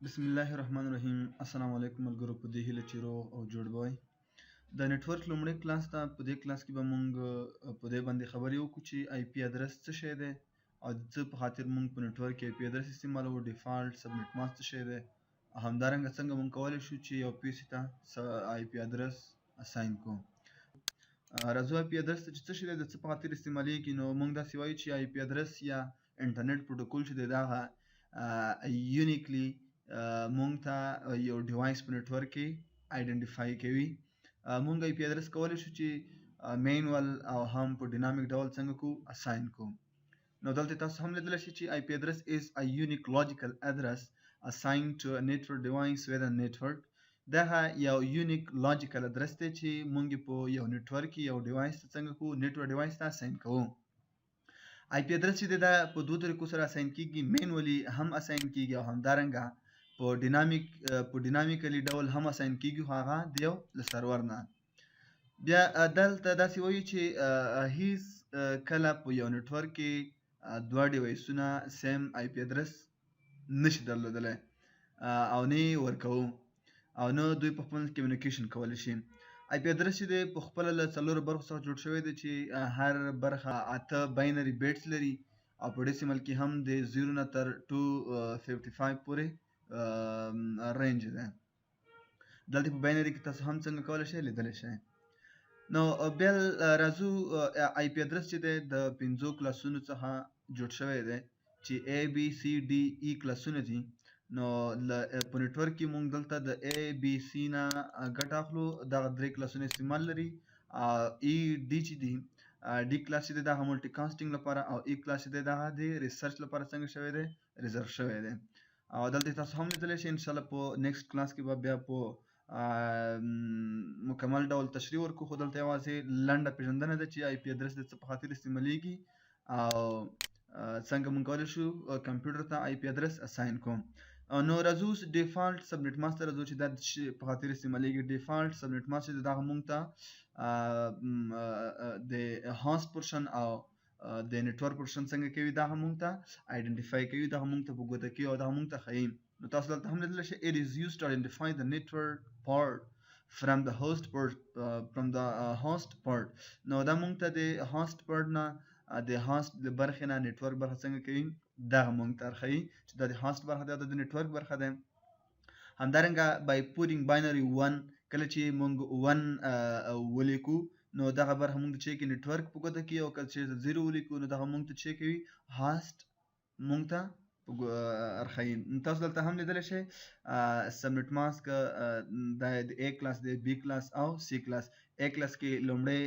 بسم الله الرحمن الرحیم. السلام علیکم ملګرو، په دې هیله چې روغ او جوړ وئ. د نټورک لومړی کلاس ته په دې کلاس کې به مونږ په دې باندې خبرې وکړو چې آی پی ادرس څه شی دی او د څه په خاطر مونږ په نټورک کې آی پی ادرس استعمالوو. ډیفالټ سبنیټ ماسک څه شی دی، همدارنګه څنګه مونږ کولی شو چې یو پی سي ته آی پی ادرس اساین کوو. راځو آی پی ادرس ته چې څه شی دی، د څه په خاطر استعمالیږي. نو مونږ داسې وایو چې آی پی ادرس یا انټرنیټ پروتوکول چې دی دا هغه یونیکلی مونږ ته یو ډیوایس په نټورک کې آیډنټیفای کوي. مونږ آی پی ادرس کولی شو چې مینوال او هم په ډینامیک ډول څنګه کو اساین کو. نو دلته تاسو هم لیدلی شئ چې آی پی ادرس از ا یونیک لاجیکل ادرس assigned to a network device with a network. دا یو یونیک لاجیکل ادرس دی چې مونږ په یو نټورک کې یو ډیوایس ته څنګه کو، نټورک ډیوایس ته اساین کوو. آی پی ادرس چې دی دا په دوه طریقو سره اساین کیږي، مینولی هم اساین کیږي او همدارنګه په ډینامیکلی ډول هم اساین کیږي، خو هغه د یو له سرور نه. بیا دلته داسې وایي چې هیڅ کله په یو نټورک کې دوه ډیوایسونه سیم آی پی ادرس نشي درلودلی او نه یې ورکوو او نه دوی په خپل کمیونیکیشن کولی شي. آی پی ادرس چې دی په خپله له څلورو برخو څخه جوړ شوی دی چې هر برخه 8 باینري بیټس لري او په ډیسیمل کې هم د 0 نه تر 255 پورې رینج دی. دلته په باینري کې تاسو هم څنګه کولی شئ لیدلی شئ. نو بیا راځو آی پی ادرس چې دی د 5 کلاسونو څخه جوړ شوی دی چې A B C D E کلاسونه دي. نو په نټورک کې مونږ دلته د A B C نه ګټه اخلو، دغه 3 کلاسونه استعمال لري. E D چې دي D کلاس چې دی دا ملټي کاسټینګ لپاره او E کلاس چې دی دا د ریسرچ لپاره څنګه شوی دی، ریزرو شوی دی. او دلته تاسو هم لیدلی شئ. ان شاء الله په نیکسټ کلاس کې به بیا په مکمل ډول تشریح ورکړو، خو دلته یوازې لنډه پیژندنه ده چې آی پی ادرس د څه په خاطر استعمالیږي او څنګه مونږ کولی شو کمپیوټر ته آی پی ادرس اساین کوم. نو راځو ډیفالټ سبنیټ ماسک ته راځو چې دا په خاطر استعمالیږي. ډیفالټ سبنیټ ماسک چې دغه مونږ ته د هاست پورشن او د نټورک پورشن څنګه کوي، دا هم مونږ ته آیډنټیفای کوي، دا هم مونږ ته په ګوته کوي او دا هم مونږ ته ښیي. نو تاسو دلته هم لیدلی شئ it is used to identify the network part from the host part نو دا مونږ ته د هاست پارت نه د هاست د برخې نه نټورک برخه څنګه کوي، دغه مونږ ته ښیي چې دا د هاست برخه ده، دا د نټورک برخه ده. همدارنګه by putting binary 1 کله چې مونږ 1 ولیکو نو دغه برخه مونږ ته چې کې نټورک په ګوته کوي، او کله چې 0 ولیکو نو دغه مونږ ته چې کوي هاست مونږ ته ارخین. تاسو دلته هم لیدلی شئ سبنیټ ماسک د A کلاس دی، B کلاس او C کلاس. A کلاس کې لومړی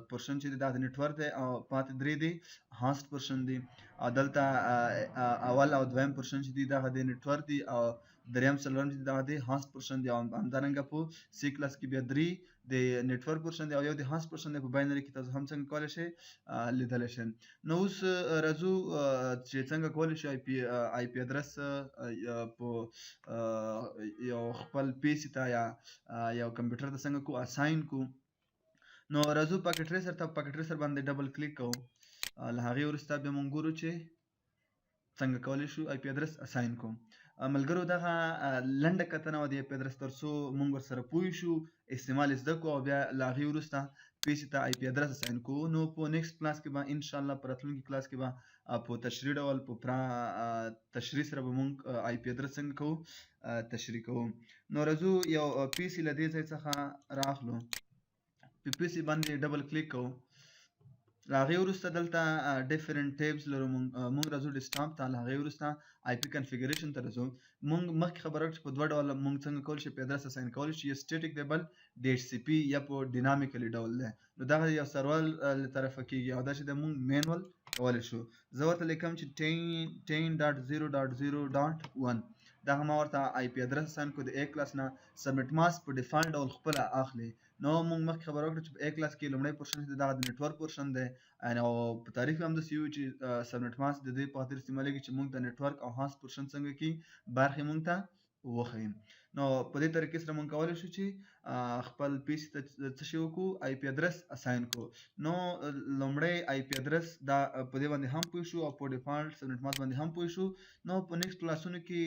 پورشن چې دی دا د نټورک دی او پاتې درې دی هاست پورشن دی. او دلته اول او دویم پورشن چې دی دغه د نټورک دی او دریم څلورم چې دی دغه د هاست پورشن دی. او همدارنګه په C کلاس کې بیا درې د نټورک پورشن دی او یو د هاست پورشن دی. په باینري کې تاسو هم څنګه کولی شئ لیدلی شئ. نو اوس راځو چې څنګه کولی شو آی پی ادرس په یو خپل پی سي ته یا یو کمپیوټر ته څنګه کو اساین کو. نو راځو پاکټ ریسر ته پاکټ ریسر باندې ډبل کلیک کوو. له هغې وروسته بیا مونږ ګورو چې څنګه کولی شو آی پی ادرس اساین کوو. ملګرو دغه لنډه کتنه وه د آی پی ادرس، تر څو مونږ ورسره پوه شو، استعمال یې زده کړو او بیا له هغې وروسته پی سي ته آی پی ادرس اساین کوو. نو په نیکسټ کلاس کې به انشاءالله په راتلونکي کلاس کې به په تشریح ډول په پوره تشریح سره به مونږ آی پی ادرس څنګه کوو تشریح کوو. نو راځو یو پی سي له دې ځای څخه رااخلو، په پی سي باندې ډبل کلیک کوو. له هغې وروسته دلته ډیفرنٹ ټیبز لرو. مونږ راځو ډیسکټاپ ته. له هغې وروسته آی پی کنفیګریشن ته راځو. مونږ مخکې خبره وکړه چې په دوه ډوله مونږ څنګه کولی شو پی ادرس اساین کولی شو، یا سټیټیک دی بل ډي ایچ سی پي یا په ډینامیکلی ډول دی. نو دغه یو سرور له طرفه کېږي او دا چې دی مونږ مینول کولی شو. زه ورته لیکم چې 10.0.0.1 دغه ما ورته آی پی ادرس اساین کړو. د A کلاس نه سبنیټ ماسک په ډیفالټ ډول خپله اخلي. نو مونږ مخکې خبره وکړه چې په A کلاس کې لومړی پورشن چې دی دغه د نټورک پورشن دی او په تعریف یې همداسې ویو چې سبنیټ ماسک د دې په خاطر استعمالیږي چې مونږ د نټورک او هاست پورشن څنګه کړي برخې مونږ ته وښیم. نو په دې طریقې سره موږ کولی شو چې خپل پی سي ته څه شی وکړو، آی پی ادرس اساین کړو. نو لومړی آی پی ادرس دا په دې باندې هم پوه شو او په ډیفالت سبنیټ ماسک باندې هم پوه شو. نو په نیکسټ کلاسونو کې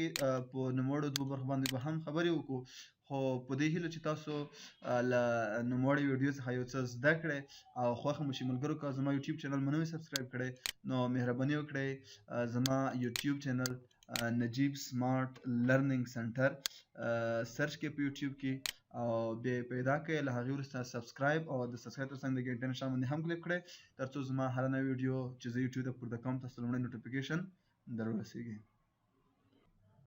په نوموړو دوو برخو باندې به هم خبرې وکړو. خو په دې هیله چې تاسو له نوموړې ویډیو څخه یو څه زده کړئ او خوښه مو شي ملګرو که زما یوټیوب چینل مو نه وي سبسکرایب کړی نو مهرباني وکړئ زما یوټیوب چینل نجیب سمارټ لرنینګ سنټر سرچ کړئ په یوټیوب کې او بیا پیدا کړئ، له هغې وروسته سبسکرایب او د سبسکرایب تر څنګ د ګنټې نښان باندې هم کلیک کړئ تر څو زما هره نوې ویډیو چې زه یوټیوب ته پورته کوم تاسو ته لومړی نوټیفیکیشن در ورسیږي.